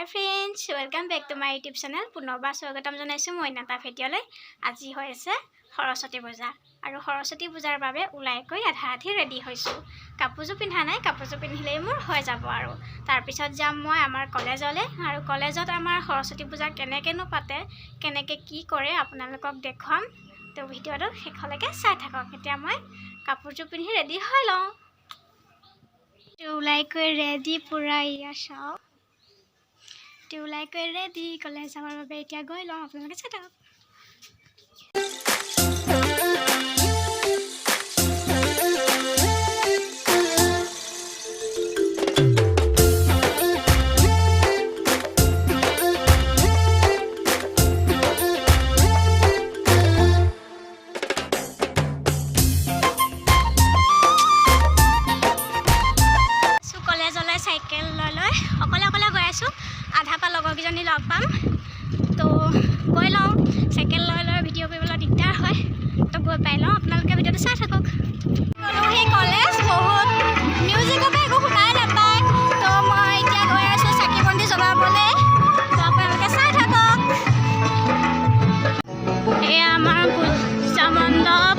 High friends, welcome back to my YouTube channel. পুনৰবাৰ স্বাগতম জনাইছোঁ মই নাতা ফেটিয়ালৈ। আজি হৈছে সৰস্বতী পূজা আৰু সৰস্বতী পূজাৰ বাবে ওলাইকৈ আধা আধি ৰেডি হৈছোঁ। কাপোৰযোৰ পিন্ধা নাই, কাপোৰযোৰ পিন্ধিলেই মোৰ হৈ যাব। আৰু তাৰপিছত যাম মই আমাৰ কলেজলৈ। আৰু কলেজত আমাৰ সৰস্বতী পূজা কেনেকৈনো পাতে, কেনেকৈ কি কৰে আপোনালোকক দেখুৱাম। তো ভিডিঅ'টো শেষলৈকে চাই থাকক। এতিয়া মই কাপোৰযোৰ পিন্ধি ৰেডি হৈ লওঁ। ওলাইকৈ ৰেডি পূৰা ইয়া চাওক। ওলাইকৈ ৰেডি কলেজ যাবৰ বাবে এতিয়া গৈ লওঁ, আপোনালোকে চাই থাকক। চাইকেল লৈ অকলে গৈ আছোঁ। আধা পা লগৰকেইজনী লগ পাম, তো গৈ লওঁ। চাইকেল লৈ ভিডিঅ' কৰিবলৈ দিগদাৰ হয়, তো গৈ পাই লওঁ। আপোনালোকে ভিডিঅ'টো চাই থাকক। সেই কলেজ বহুত মিউজিকৰ পৰা একো শুনাই নাপায়, তো মই এতিয়া গৈ আছোঁ চাকি বন্তি জ্বলাবলৈ। তো আপোনালোকে চাই থাকক। এয়া আমাৰ পূজা মণ্ডপ।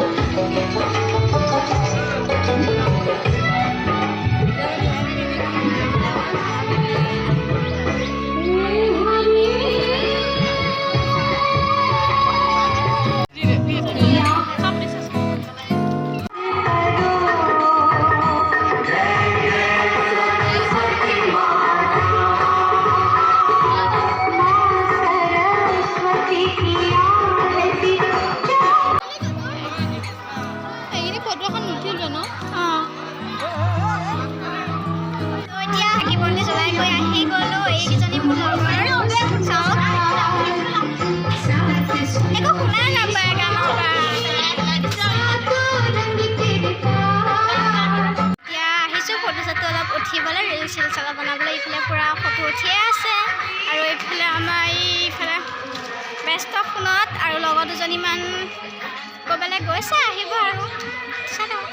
উঠিবলৈ ৰিল চিল বনাবলৈ ইফালে পূৰা ফটো উঠিয়ে আছে। আৰু এইফালে আমাৰ এইফালে ব্যস্ত ফোনত, আৰু লগৰ দুজনীমান ক'ৰবালৈ গৈছে, আহিব আৰু চাই থাকক।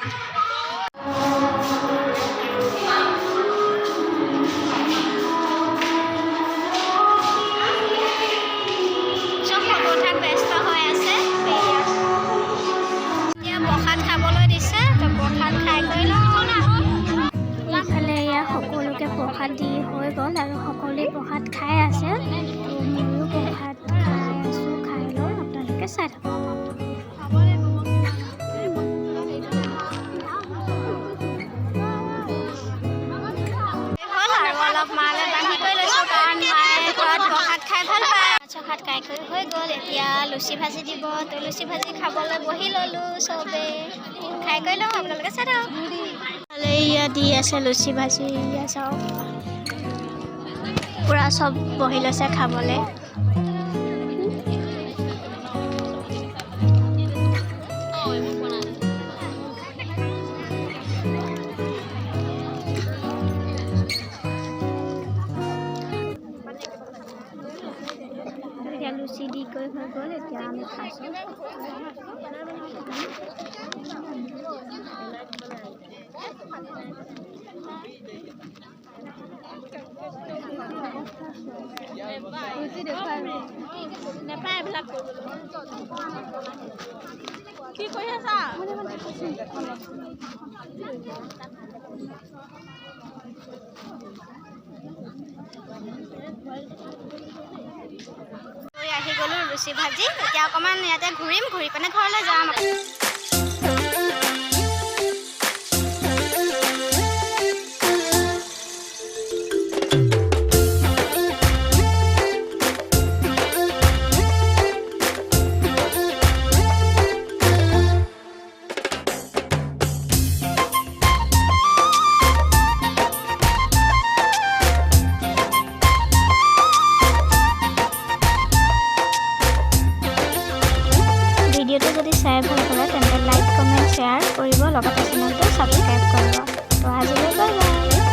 চব ফটো উঠাত ব্যস্ত হৈ আছে। এতিয়া প্ৰসাদ খাবলৈ দিছে, তো প্ৰসাদ খাই কৰি লওঁ। ইফালে এয়া সকলোকে প্ৰসাদ দি হৈ গ'ল আৰু সকলোৱে প্ৰসাদ খাই আছে। তো ময়ো প্ৰসাদ খাই আছোঁ, খাই লওঁ, আপোনালোকে চাই থাকক। হ'ল আৰু অলপ মালে বান্ধি কৰি লৈছোঁ, কাৰণ মায়ে ঘৰত প্ৰসাদ খাই ভাল পায়। প্ৰসাদ খাই কৰি হৈ গ'ল। এতিয়া লুচি ভাজি দিব, তো লুচি ভাজি খাবলৈ বহি ল'লোঁ। চবেই খাই কৰি লওঁ, আপোনালোকে চাই থাকক। ইয়া দি আছে লুচি ভাজি, ইয়া চাওক পূৰা চব বহি লৈছে খাবলৈ। এতিয়া লুচি দি কৰি হৈ গ'ল, এতিয়া আমি খাইছোঁ। কি কৰি আছা? আহি গ'লোঁ লুচি ভাজি। এতিয়া অকণমান ইয়াতে ঘূৰিম, ঘূৰি পিনে ঘৰলৈ যাম। ভিডিঅ'টো যদি চাই ভাল পালে তেন্তে লাইক, কমেণ্ট, শ্বেয়াৰ কৰিব, লগতে চেনেলটো ছাবস্ক্ৰাইব কৰিব। তো আজিলৈ বাই বাই।